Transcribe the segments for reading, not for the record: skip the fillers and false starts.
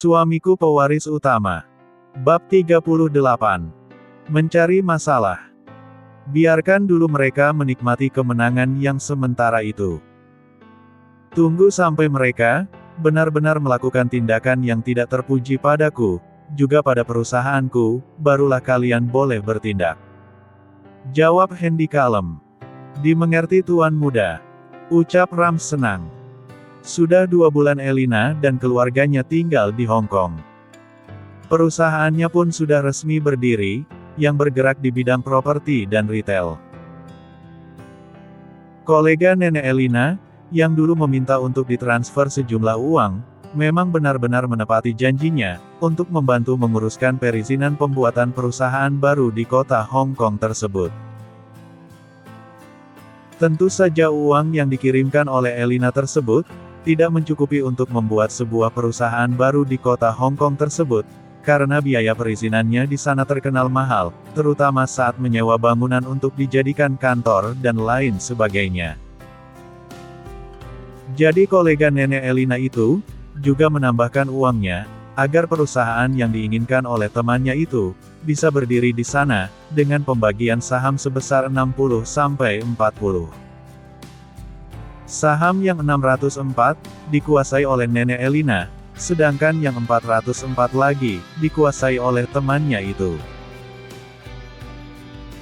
Suamiku pewaris utama. Bab 38. Mencari masalah. Biarkan dulu mereka menikmati kemenangan yang sementara itu. Tunggu sampai mereka benar-benar melakukan tindakan yang tidak terpuji padaku, juga pada perusahaanku, barulah kalian boleh bertindak. Jawab Hendy kalem. Dimengerti Tuan Muda. Ucap Rams senang. Sudah 2 bulan Elina dan keluarganya tinggal di Hong Kong. Perusahaannya pun sudah resmi berdiri, yang bergerak di bidang properti dan retail. Kolega nenek Elina, yang dulu meminta untuk ditransfer sejumlah uang, memang benar-benar menepati janjinya, untuk membantu menguruskan perizinan pembuatan perusahaan baru di kota Hong Kong tersebut. Tentu saja uang yang dikirimkan oleh Elina tersebut, tidak mencukupi untuk membuat sebuah perusahaan baru di kota Hong Kong tersebut, karena biaya perizinannya di sana terkenal mahal, terutama saat menyewa bangunan untuk dijadikan kantor dan lain sebagainya. Jadi kolega nenek Elina itu, juga menambahkan uangnya, agar perusahaan yang diinginkan oleh temannya itu, bisa berdiri di sana, dengan pembagian saham sebesar 60-40. Saham yang 604, dikuasai oleh nenek Elina, sedangkan yang 404 lagi, dikuasai oleh temannya itu.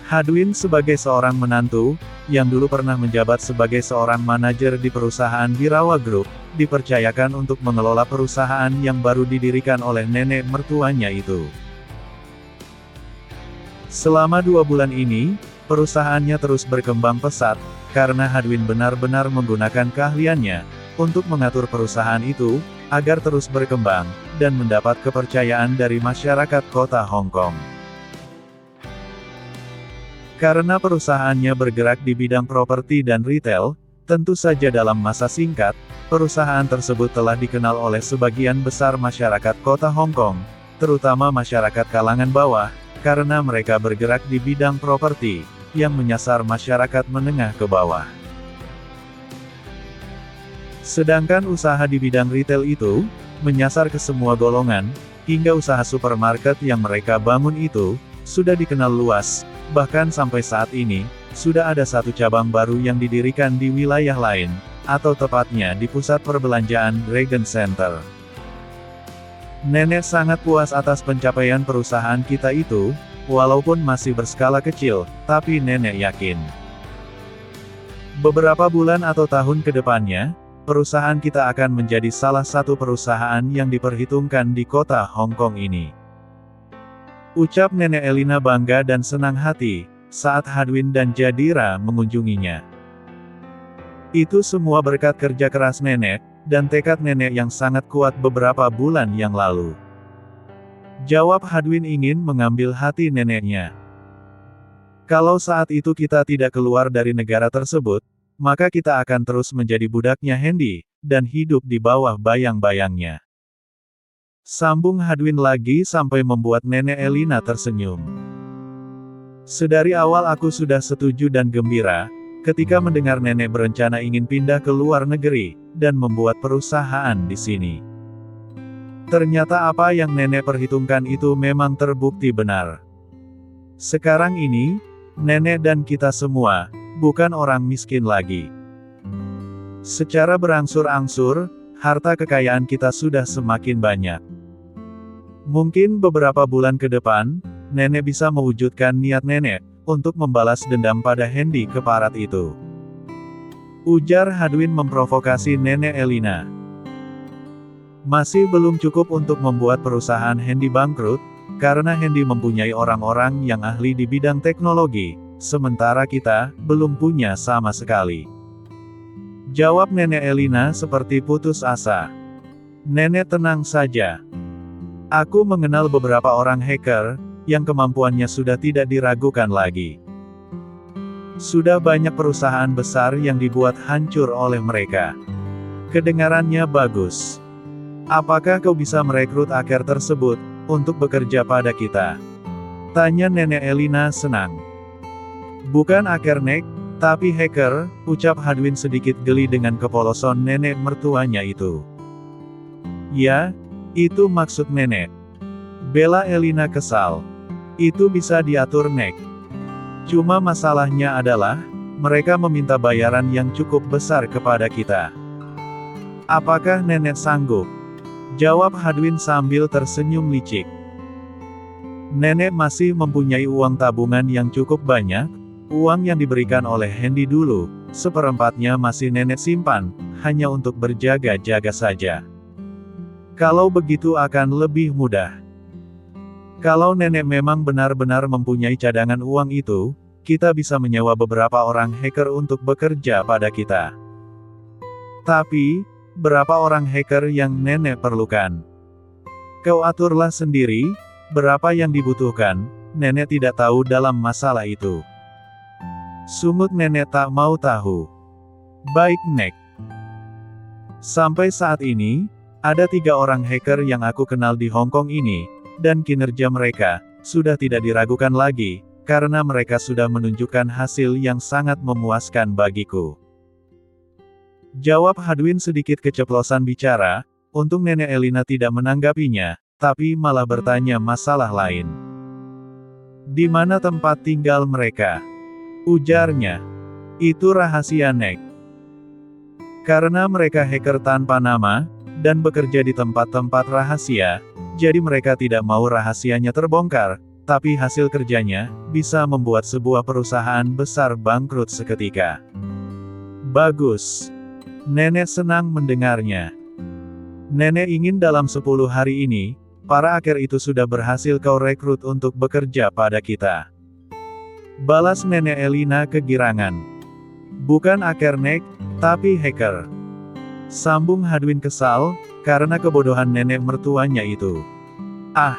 Hadwin sebagai seorang menantu, yang dulu pernah menjabat sebagai seorang manajer di perusahaan Birawa Group, dipercayakan untuk mengelola perusahaan yang baru didirikan oleh nenek mertuanya itu. Selama 2 bulan ini, perusahaannya terus berkembang pesat, karena Hadwin benar-benar menggunakan keahliannya, untuk mengatur perusahaan itu, agar terus berkembang, dan mendapat kepercayaan dari masyarakat kota Hong Kong. Karena perusahaannya bergerak di bidang properti dan retail, tentu saja dalam masa singkat, perusahaan tersebut telah dikenal oleh sebagian besar masyarakat kota Hong Kong, terutama masyarakat kalangan bawah, karena mereka bergerak di bidang properti, yang menyasar masyarakat menengah ke bawah. Sedangkan usaha di bidang retail itu, menyasar ke semua golongan, hingga usaha supermarket yang mereka bangun itu, sudah dikenal luas, bahkan sampai saat ini, sudah ada 1 cabang baru yang didirikan di wilayah lain, atau tepatnya di pusat perbelanjaan Dragon Center. Nenek sangat puas atas pencapaian perusahaan kita itu, walaupun masih berskala kecil, tapi nenek yakin. Beberapa bulan atau tahun ke depannya, perusahaan kita akan menjadi salah satu perusahaan yang diperhitungkan di kota Hong Kong ini. Ucap nenek Elina bangga dan senang hati, saat Hadwin dan Jadira mengunjunginya. Itu semua berkat kerja keras nenek, dan tekad nenek yang sangat kuat beberapa bulan yang lalu. Jawab Hadwin ingin mengambil hati neneknya. Kalau saat itu kita tidak keluar dari negara tersebut, maka kita akan terus menjadi budaknya Hendy, dan hidup di bawah bayang-bayangnya. Sambung Hadwin lagi sampai membuat nenek Elina tersenyum. Sedari awal aku sudah setuju dan gembira, ketika mendengar nenek berencana ingin pindah ke luar negeri, dan membuat perusahaan di sini. Ternyata apa yang nenek perhitungkan itu memang terbukti benar. Sekarang ini, nenek dan kita semua, bukan orang miskin lagi. Secara berangsur-angsur, harta kekayaan kita sudah semakin banyak. Mungkin beberapa bulan ke depan, nenek bisa mewujudkan niat nenek, untuk membalas dendam pada Hendy keparat itu. Ujar Hadwin memprovokasi nenek Elina. Masih belum cukup untuk membuat perusahaan Hendy bangkrut, karena Hendy mempunyai orang-orang yang ahli di bidang teknologi, sementara kita, belum punya sama sekali. Jawab nenek Elina seperti putus asa. Nenek tenang saja. Aku mengenal beberapa orang hacker, yang kemampuannya sudah tidak diragukan lagi. Sudah banyak perusahaan besar yang dibuat hancur oleh mereka. Kedengarannya bagus. Apakah kau bisa merekrut hacker tersebut, untuk bekerja pada kita? Tanya nenek Elina senang. Bukan hacker nek, tapi hacker, ucap Hadwin sedikit geli dengan kepolosan nenek mertuanya itu. Ya, Itu maksud nenek. Bela Elina kesal. Itu bisa diatur, Nek. Cuma masalahnya adalah, mereka meminta bayaran yang cukup besar kepada kita. Apakah nenek sanggup? Jawab Hadwin sambil tersenyum licik. Nenek masih mempunyai uang tabungan yang cukup banyak. Uang yang diberikan oleh Hendy dulu, seperempatnya masih nenek simpan, hanya untuk berjaga-jaga saja. Kalau begitu akan lebih mudah. Kalau nenek memang benar-benar mempunyai cadangan uang itu, kita bisa menyewa beberapa orang hacker untuk bekerja pada kita. Tapi, berapa orang hacker yang nenek perlukan? Kau aturlah sendiri, berapa yang dibutuhkan, nenek tidak tahu dalam masalah itu. Sungut nenek tak mau tahu. Baik, Nek. Sampai saat ini, ada 3 orang hacker yang aku kenal di Hong Kong ini, dan kinerja mereka sudah tidak diragukan lagi, karena mereka sudah menunjukkan hasil yang sangat memuaskan bagiku. Jawab Hadwin sedikit keceplosan bicara, untung nenek Elina tidak menanggapinya, tapi malah bertanya masalah lain. Di mana tempat tinggal mereka? Ujarnya. Itu rahasia, Nek. Karena mereka hacker tanpa nama, dan bekerja di tempat-tempat rahasia, jadi mereka tidak mau rahasianya terbongkar, tapi hasil kerjanya bisa membuat sebuah perusahaan besar bangkrut seketika. Bagus. Nenek senang mendengarnya. Nenek ingin dalam 10 hari ini, para hacker itu sudah berhasil kau rekrut untuk bekerja pada kita. Balas nenek Elina kegirangan. Bukan hacker, Nek, tapi hacker. Sambung Hadwin kesal, karena kebodohan nenek mertuanya itu. Ah!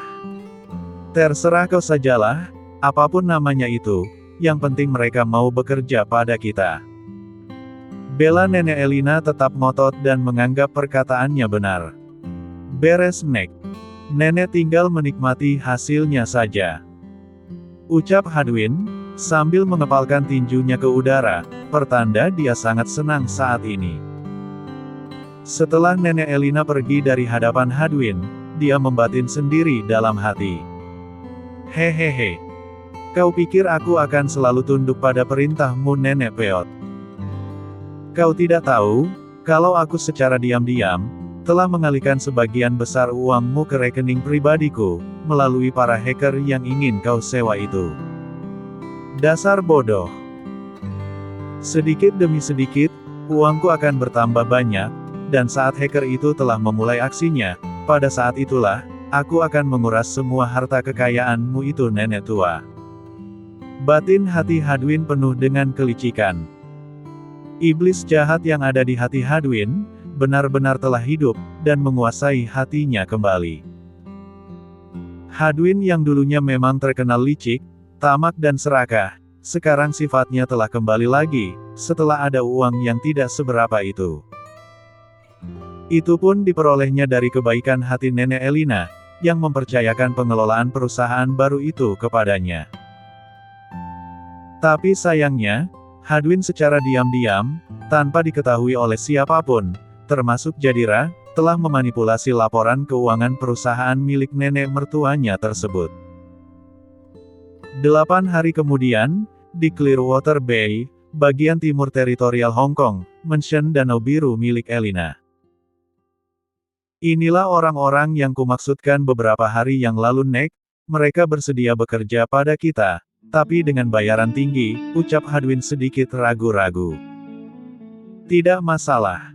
Terserah kau sajalah, apapun namanya itu, yang penting mereka mau bekerja pada kita. Bela nenek Elina tetap ngotot dan menganggap perkataannya benar. Beres, Nek. Nenek tinggal menikmati hasilnya saja. Ucap Hadwin, sambil mengepalkan tinjunya ke udara, pertanda dia sangat senang saat ini. Setelah nenek Elina pergi dari hadapan Hadwin, dia membatin sendiri dalam hati. Hehehe. Kau pikir aku akan selalu tunduk pada perintahmu, nenek peot? Kau tidak tahu, kalau aku secara diam-diam, telah mengalihkan sebagian besar uangmu ke rekening pribadiku, melalui para hacker yang ingin kau sewa itu. Dasar bodoh. Sedikit demi sedikit, uangku akan bertambah banyak, dan saat hacker itu telah memulai aksinya, pada saat itulah, aku akan menguras semua harta kekayaanmu itu, nenek tua. Batin hati Hadwin penuh dengan kelicikan. Iblis jahat yang ada di hati Hadwin, benar-benar telah hidup, dan menguasai hatinya kembali. Hadwin yang dulunya memang terkenal licik, tamak dan serakah, sekarang sifatnya telah kembali lagi, setelah ada uang yang tidak seberapa itu. Itu pun diperolehnya dari kebaikan hati nenek Elina, yang mempercayakan pengelolaan perusahaan baru itu kepadanya. Tapi sayangnya, Hadwin secara diam-diam, tanpa diketahui oleh siapapun, termasuk Jadira, telah memanipulasi laporan keuangan perusahaan milik nenek mertuanya tersebut. 8 hari kemudian, di Clearwater Bay, bagian timur teritorial Hong Kong, Mansion Danau Biru milik Elina. Inilah orang-orang yang kumaksudkan beberapa hari yang lalu, Nek, mereka bersedia bekerja pada kita, tapi dengan bayaran tinggi, ucap Hadwin sedikit ragu-ragu. Tidak masalah.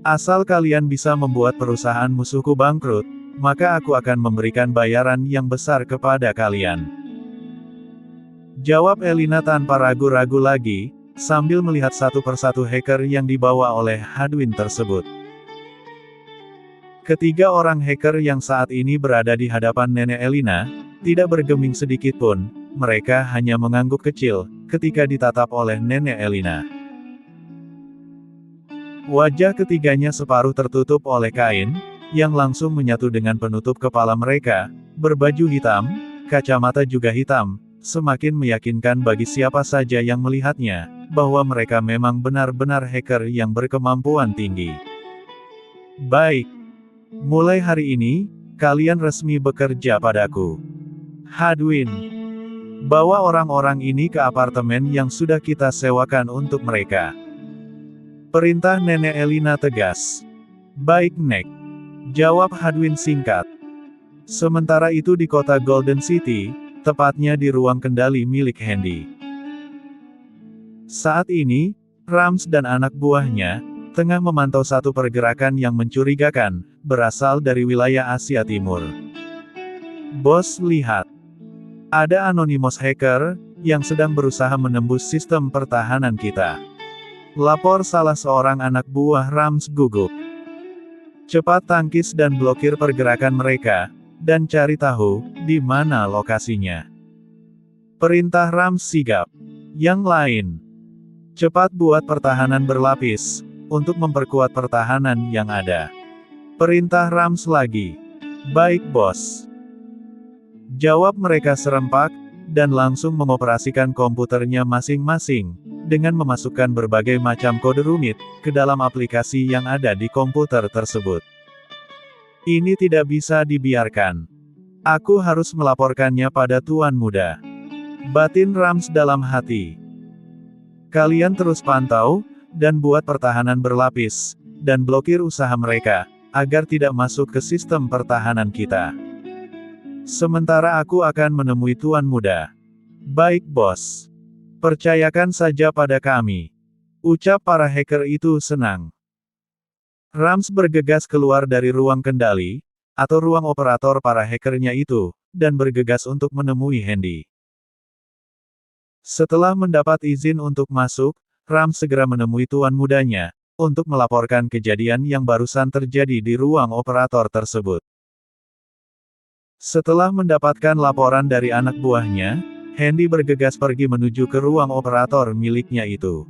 Asal kalian bisa membuat perusahaan musuhku bangkrut, maka aku akan memberikan bayaran yang besar kepada kalian. Jawab Elina tanpa ragu-ragu lagi, sambil melihat satu persatu hacker yang dibawa oleh Hadwin tersebut. Ketiga orang hacker yang saat ini berada di hadapan nenek Elina, tidak bergeming sedikit pun, mereka hanya mengangguk kecil, ketika ditatap oleh nenek Elina. Wajah ketiganya separuh tertutup oleh kain, yang langsung menyatu dengan penutup kepala mereka, berbaju hitam, kacamata juga hitam, semakin meyakinkan bagi siapa saja yang melihatnya, bahwa mereka memang benar-benar hacker yang berkemampuan tinggi. Baik. Mulai hari ini, kalian resmi bekerja padaku. Hadwin, bawa orang-orang ini ke apartemen yang sudah kita sewakan untuk mereka. Perintah Nenek Elina tegas. Baik, Nek. Jawab Hadwin singkat. Sementara itu di kota Golden City, tepatnya di ruang kendali milik Handy. Saat ini, Rams dan anak buahnya tengah memantau satu pergerakan yang mencurigakan, berasal dari wilayah Asia Timur. Bos, lihat. Ada anonymous hacker yang sedang berusaha menembus sistem pertahanan kita. Lapor salah seorang anak buah Rams gugup. Cepat tangkis dan blokir pergerakan mereka, dan cari tahu di mana lokasinya. Perintah Rams sigap. Yang lain, cepat buat pertahanan berlapis, untuk memperkuat pertahanan yang ada. Perintah Rams lagi. Baik, bos. Jawab mereka serempak, dan langsung mengoperasikan komputernya masing-masing, dengan memasukkan berbagai macam kode rumit, ke dalam aplikasi yang ada di komputer tersebut. Ini tidak bisa dibiarkan. Aku harus melaporkannya pada Tuan Muda. Batin Rams dalam hati. Kalian terus pantau, dan buat pertahanan berlapis, dan blokir usaha mereka, agar tidak masuk ke sistem pertahanan kita. Sementara aku akan menemui Tuan Muda. Baik, bos. Percayakan saja pada kami. Ucap para hacker itu senang. Rams bergegas keluar dari ruang kendali, atau ruang operator para hackernya itu, dan bergegas untuk menemui Handy. Setelah mendapat izin untuk masuk, Rams segera menemui Tuan Mudanya, untuk melaporkan kejadian yang barusan terjadi di ruang operator tersebut. Setelah mendapatkan laporan dari anak buahnya, Handy bergegas pergi menuju ke ruang operator miliknya itu.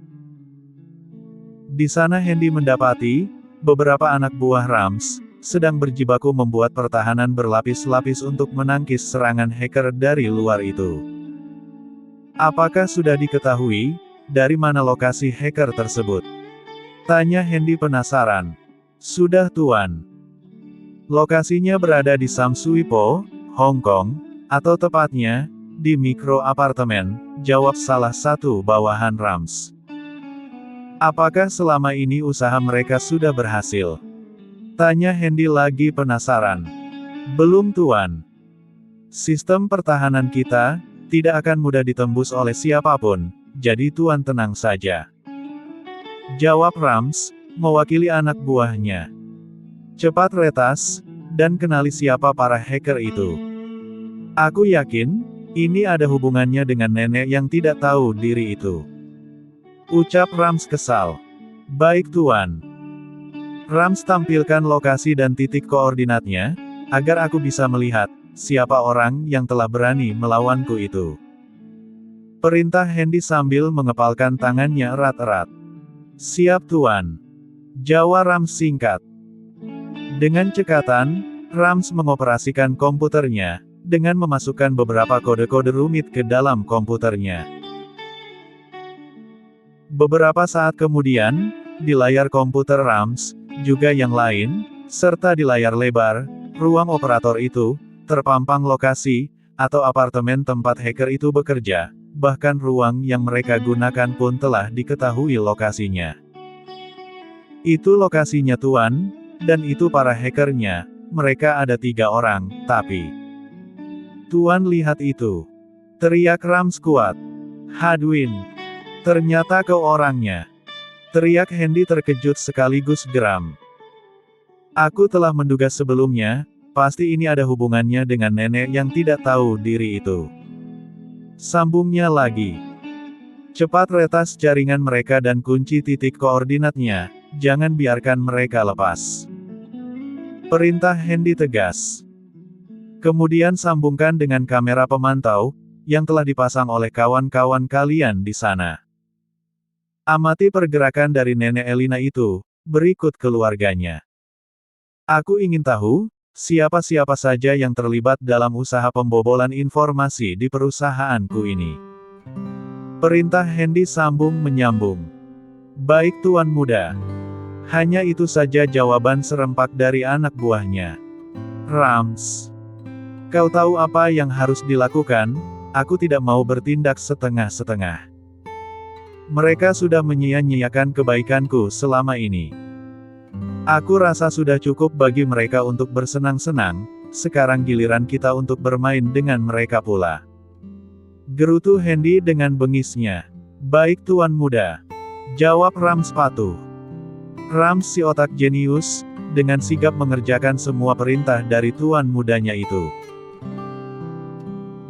Di sana Handy mendapati, beberapa anak buah Rams, sedang berjibaku membuat pertahanan berlapis-lapis untuk menangkis serangan hacker dari luar itu. Apakah sudah diketahui, dari mana lokasi hacker tersebut? Tanya Handy penasaran. Sudah, Tuan. Lokasinya berada di Samsuipo, Hong Kong, atau tepatnya, di mikro apartemen, jawab salah satu bawahan Rams. Apakah selama ini usaha mereka sudah berhasil? Tanya Handy lagi penasaran. Belum, Tuan. Sistem pertahanan kita tidak akan mudah ditembus oleh siapapun, jadi Tuan tenang saja. Jawab Rams, mewakili anak buahnya. Cepat retas, dan kenali siapa para hacker itu. Aku yakin, ini ada hubungannya dengan nenek yang tidak tahu diri itu. Ucap Rams kesal. Baik, Tuan. Rams tampilkan lokasi dan titik koordinatnya, agar aku bisa melihat, siapa orang yang telah berani melawanku itu. Perintah Handy sambil mengepalkan tangannya erat-erat. Siap, Tuan. Jawab Rams singkat. Dengan cekatan, Rams mengoperasikan komputernya, dengan memasukkan beberapa kode-kode rumit ke dalam komputernya. Beberapa saat kemudian, di layar komputer Rams, juga yang lain, serta di layar lebar, ruang operator itu, terpampang lokasi, atau apartemen tempat hacker itu bekerja, bahkan ruang yang mereka gunakan pun telah diketahui lokasinya. Itu lokasinya, Tuan, dan itu para hackernya, mereka ada 3 orang, tapi... Tuan lihat itu. Teriak Rams kuat. Hadwin. Ternyata kau orangnya. Teriak Handy terkejut sekaligus geram. Aku telah menduga sebelumnya, pasti ini ada hubungannya dengan nenek yang tidak tahu diri itu. Sambungnya lagi. Cepat retas jaringan mereka dan kunci titik koordinatnya, jangan biarkan mereka lepas. Perintah Handy tegas. Kemudian sambungkan dengan kamera pemantau, yang telah dipasang oleh kawan-kawan kalian di sana. Amati pergerakan dari Nenek Elina itu, berikut keluarganya. Aku ingin tahu, siapa-siapa saja yang terlibat dalam usaha pembobolan informasi di perusahaanku ini. Perintah Handy sambung menyambung. Baik, Tuan Muda. Hanya itu saja jawaban serempak dari anak buahnya. Rams, kau tahu apa yang harus dilakukan? Aku tidak mau bertindak setengah-setengah. Mereka sudah menyia-nyiakan kebaikanku selama ini. Aku rasa sudah cukup bagi mereka untuk bersenang-senang, sekarang giliran kita untuk bermain dengan mereka pula. Gerutu Hendy dengan bengisnya. Baik Tuan Muda. Jawab Rams patuh. Rams si otak jenius, dengan sigap mengerjakan semua perintah dari Tuan Mudanya itu.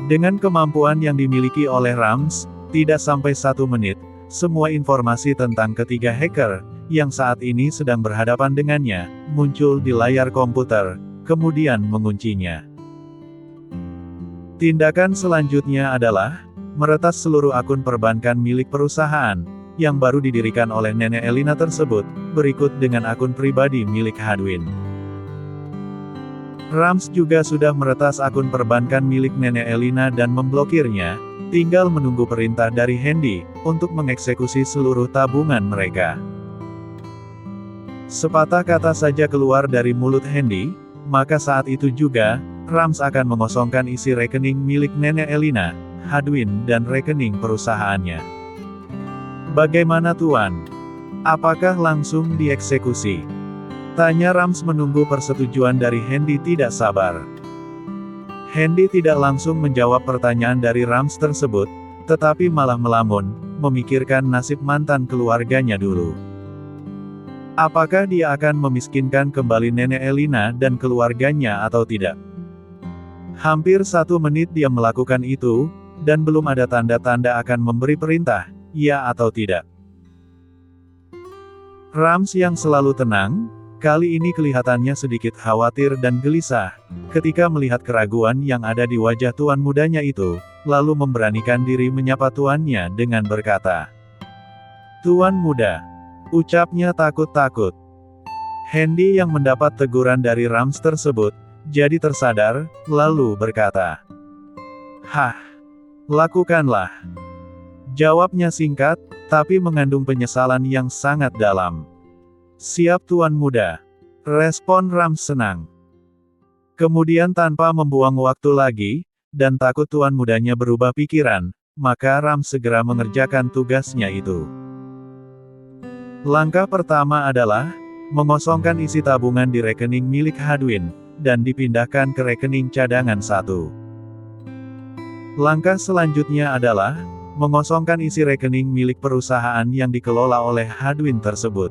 Dengan kemampuan yang dimiliki oleh Rams, tidak sampai 1 menit, semua informasi tentang ketiga hacker, yang saat ini sedang berhadapan dengannya, muncul di layar komputer, kemudian menguncinya. Tindakan selanjutnya adalah, meretas seluruh akun perbankan milik perusahaan, yang baru didirikan oleh Nenek Elina tersebut, berikut dengan akun pribadi milik Hadwin. Rams juga sudah meretas akun perbankan milik Nenek Elina dan memblokirnya, tinggal menunggu perintah dari Hendy, untuk mengeksekusi seluruh tabungan mereka. Sepatah kata saja keluar dari mulut Hendy, maka saat itu juga, Rams akan mengosongkan isi rekening milik Nenek Elina, Hadwin dan rekening perusahaannya. Bagaimana Tuan? Apakah langsung dieksekusi? Tanya Rams menunggu persetujuan dari Hendy tidak sabar. Hendy tidak langsung menjawab pertanyaan dari Rams tersebut, tetapi malah melamun, memikirkan nasib mantan keluarganya dulu. Apakah dia akan memiskinkan kembali Nenek Elina dan keluarganya atau tidak? Hampir 1 menit dia melakukan itu, dan belum ada tanda-tanda akan memberi perintah, ya atau tidak. Rams yang selalu tenang, kali ini kelihatannya sedikit khawatir dan gelisah, ketika melihat keraguan yang ada di wajah Tuan Mudanya itu, lalu memberanikan diri menyapa tuannya dengan berkata, "Tuan Muda," ucapnya takut-takut. Hendy yang mendapat teguran dari Rams tersebut, jadi tersadar, lalu berkata, "Hah, lakukanlah." Jawabnya singkat, tapi mengandung penyesalan yang sangat dalam. "Siap Tuan Muda," respon Rams senang. Kemudian tanpa membuang waktu lagi, dan takut Tuan Mudanya berubah pikiran, maka Rams segera mengerjakan tugasnya itu. Langkah pertama adalah, mengosongkan isi tabungan di rekening milik Hadwin, dan dipindahkan ke rekening cadangan 1. Langkah selanjutnya adalah, mengosongkan isi rekening milik perusahaan yang dikelola oleh Hadwin tersebut.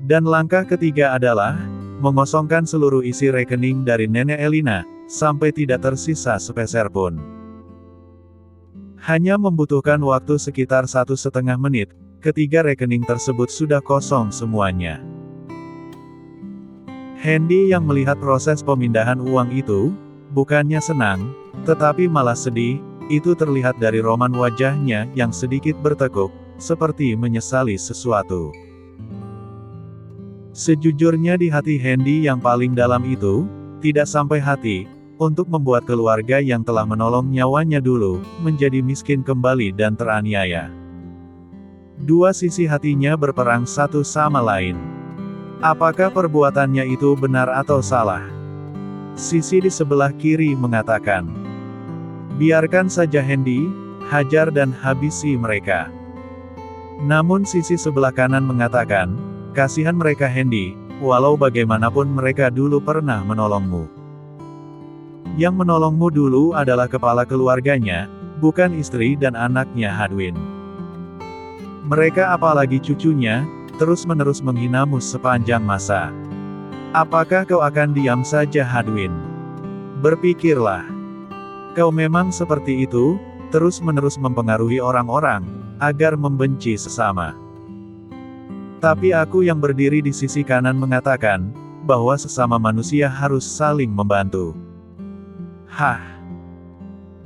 Dan langkah ketiga adalah, mengosongkan seluruh isi rekening dari Nenek Elina, sampai tidak tersisa sepeser pun. Hanya membutuhkan waktu sekitar 1,5 menit, ketiga rekening tersebut sudah kosong semuanya. Hendy yang melihat proses pemindahan uang itu, bukannya senang, tetapi malah sedih, itu terlihat dari roman wajahnya yang sedikit bertekuk, seperti menyesali sesuatu. Sejujurnya di hati Hendy yang paling dalam itu, tidak sampai hati, untuk membuat keluarga yang telah menolong nyawanya dulu, menjadi miskin kembali dan teraniaya. Dua sisi hatinya berperang satu sama lain. Apakah perbuatannya itu benar atau salah? Sisi di sebelah kiri mengatakan, "Biarkan saja Hendy, hajar dan habisi mereka." Namun sisi sebelah kanan mengatakan, "Kasihan mereka Hendy, walau bagaimanapun mereka dulu pernah menolongmu. Yang menolongmu dulu adalah kepala keluarganya, bukan istri dan anaknya Hadwin. Mereka apalagi cucunya, terus-menerus menghinamu sepanjang masa. Apakah kau akan diam saja Hadwin? Berpikirlah. Kau memang seperti itu, terus-menerus mempengaruhi orang-orang, agar membenci sesama." Tapi aku yang berdiri di sisi kanan mengatakan, bahwa sesama manusia harus saling membantu. Hah?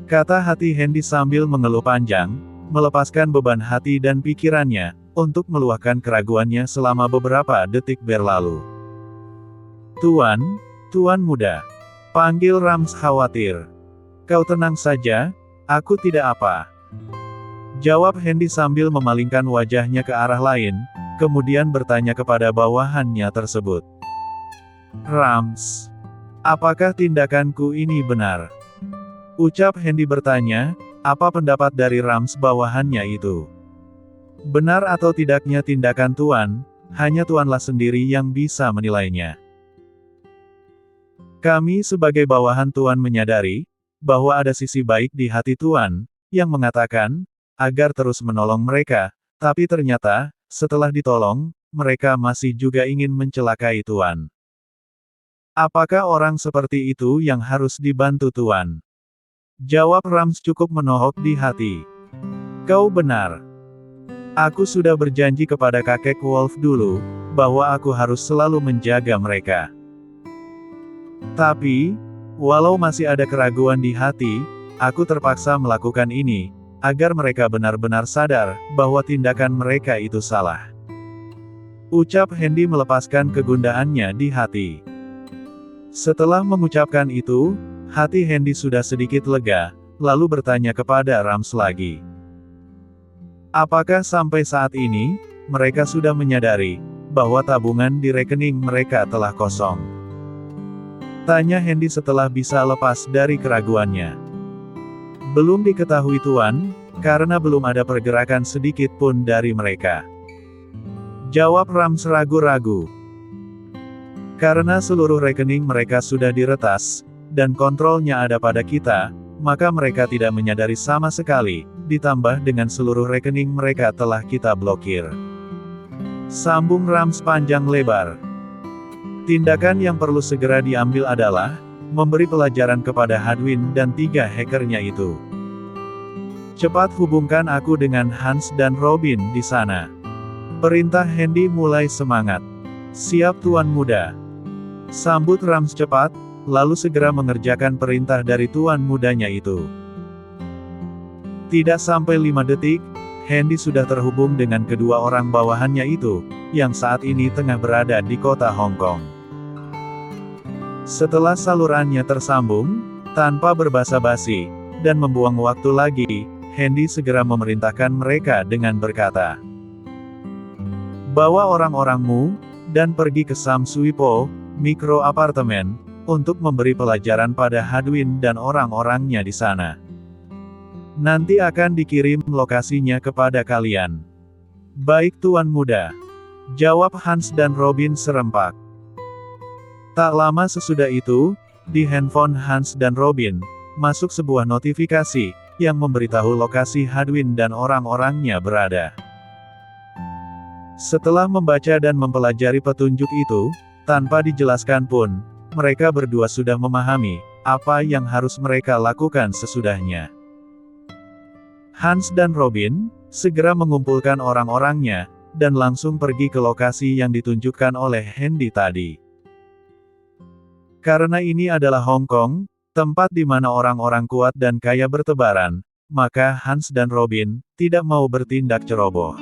Kata hati Hendy sambil mengeluh panjang, melepaskan beban hati dan pikirannya, untuk meluahkan keraguannya selama beberapa detik berlalu. Tuan Muda," panggil Rams khawatir. "Kau tenang saja, aku tidak apa." Jawab Hendy sambil memalingkan wajahnya ke arah lain, kemudian bertanya kepada bawahannya tersebut. "Rams, apakah tindakanku ini benar?" Ucap Hendy bertanya, apa pendapat dari Rams bawahannya itu? Benar atau tidaknya tindakan Tuan, hanya Tuanlah sendiri yang bisa menilainya. Kami sebagai bawahan Tuan menyadari, bahwa ada sisi baik di hati Tuan, yang mengatakan, agar terus menolong mereka, tapi ternyata, setelah ditolong, mereka masih juga ingin mencelakai Tuan. Apakah orang seperti itu yang harus dibantu Tuan? Jawab Rams cukup menohok di hati. Kau benar. Aku sudah berjanji kepada kakek Wolf dulu, bahwa aku harus selalu menjaga mereka. Tapi, walau masih ada keraguan di hati, aku terpaksa melakukan ini, agar mereka benar-benar sadar, bahwa tindakan mereka itu salah. Ucap Hendy melepaskan kegundahannya di hati. Setelah mengucapkan itu, hati Hendy sudah sedikit lega, lalu bertanya kepada Rams lagi. Apakah sampai saat ini, mereka sudah menyadari, bahwa tabungan di rekening mereka telah kosong? Tanya Hendy setelah bisa lepas dari keraguannya. Belum diketahui Tuan, karena belum ada pergerakan sedikit pun dari mereka. Jawab Rams ragu-ragu. Karena seluruh rekening mereka sudah diretas, dan kontrolnya ada pada kita, maka mereka tidak menyadari sama sekali, ditambah dengan seluruh rekening mereka telah kita blokir. Sambung Rams panjang lebar. Tindakan yang perlu segera diambil adalah, memberi pelajaran kepada Hadwin dan 3 hackernya itu. Cepat hubungkan aku dengan Hans dan Robin di sana. Perintah Hendy mulai semangat. Siap Tuan Muda. Sambut Rams cepat, lalu segera mengerjakan perintah dari Tuan Mudanya itu. Tidak sampai 5 detik, Hendy sudah terhubung dengan kedua orang bawahannya itu, yang saat ini tengah berada di kota Hong Kong. Setelah salurannya tersambung, tanpa berbasa-basi, dan membuang waktu lagi, Hendy segera memerintahkan mereka dengan berkata, "Bawa orang-orangmu, dan pergi ke Sam Sui Po, mikro apartemen, untuk memberi pelajaran pada Hadwin dan orang-orangnya di sana. Nanti akan dikirim lokasinya kepada kalian." "Baik Tuan Muda," jawab Hans dan Robin serempak. Tak lama sesudah itu, di handphone Hans dan Robin, masuk sebuah notifikasi, yang memberitahu lokasi Hadwin dan orang-orangnya berada. Setelah membaca dan mempelajari petunjuk itu, tanpa dijelaskan pun, mereka berdua sudah memahami, apa yang harus mereka lakukan sesudahnya. Hans dan Robin, segera mengumpulkan orang-orangnya, dan langsung pergi ke lokasi yang ditunjukkan oleh Hendy tadi. Karena ini adalah Hong Kong, tempat di mana orang-orang kuat dan kaya bertebaran, maka Hans dan Robin tidak mau bertindak ceroboh.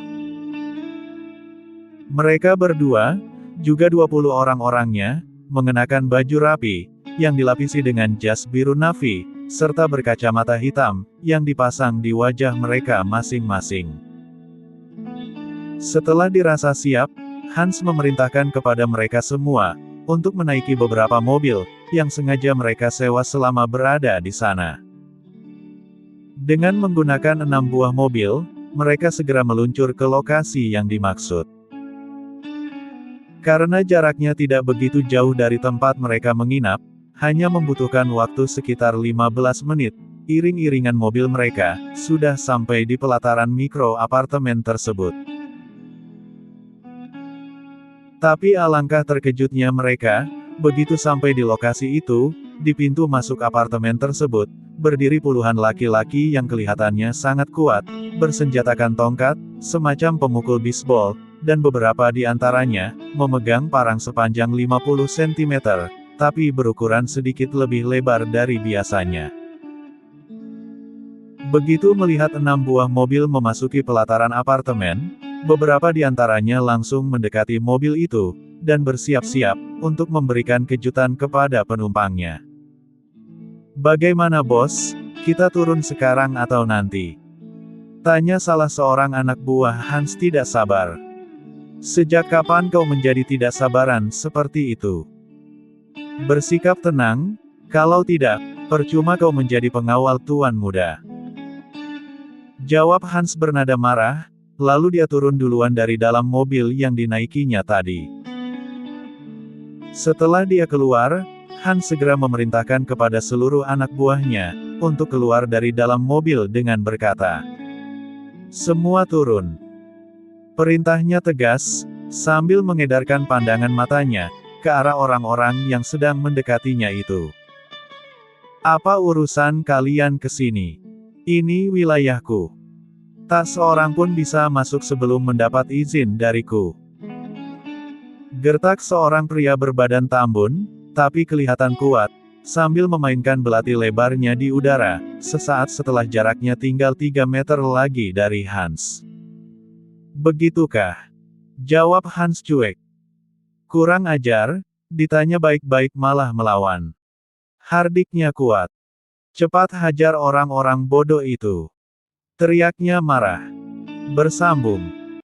Mereka berdua, juga 20 orang-orangnya, mengenakan baju rapi, yang dilapisi dengan jas biru navy, serta berkacamata hitam, yang dipasang di wajah mereka masing-masing. Setelah dirasa siap, Hans memerintahkan kepada mereka semua, untuk menaiki beberapa mobil, yang sengaja mereka sewa selama berada di sana. Dengan menggunakan 6 buah mobil, mereka segera meluncur ke lokasi yang dimaksud. Karena jaraknya tidak begitu jauh dari tempat mereka menginap, hanya membutuhkan waktu sekitar 15 menit, iring-iringan mobil mereka, sudah sampai di pelataran mikro apartemen tersebut. Tapi alangkah terkejutnya mereka, begitu sampai di lokasi itu, di pintu masuk apartemen tersebut, berdiri puluhan laki-laki yang kelihatannya sangat kuat, bersenjatakan tongkat, semacam pemukul bisbol, dan beberapa di antaranya, memegang parang sepanjang 50 cm, tapi berukuran sedikit lebih lebar dari biasanya. Begitu melihat 6 buah mobil memasuki pelataran apartemen, beberapa di antaranya langsung mendekati mobil itu, dan bersiap-siap, untuk memberikan kejutan kepada penumpangnya. "Bagaimana bos, kita turun sekarang atau nanti?" tanya salah seorang anak buah Hans tidak sabar. Sejak kapan kau menjadi tidak sabaran seperti itu? Bersikap tenang, kalau tidak, percuma kau menjadi pengawal tuan muda. Jawab Hans bernada marah, lalu dia turun duluan dari dalam mobil yang dinaikinya tadi. Setelah dia keluar, Hans segera memerintahkan kepada seluruh anak buahnya, untuk keluar dari dalam mobil dengan berkata, "Semua turun." Perintahnya tegas, sambil mengedarkan pandangan matanya, ke arah orang-orang yang sedang mendekatinya itu. "Apa urusan kalian ke sini? Ini wilayahku. Tak seorang pun bisa masuk sebelum mendapat izin dariku." Gertak seorang pria berbadan tambun, tapi kelihatan kuat, sambil memainkan belati lebarnya di udara, sesaat setelah jaraknya tinggal 3 meter lagi dari Hans. "Begitukah?" jawab Hans cuek. "Kurang ajar, ditanya baik-baik malah melawan. Hardiknya kuat. Cepat hajar orang-orang bodoh itu." Teriaknya marah. Bersambung.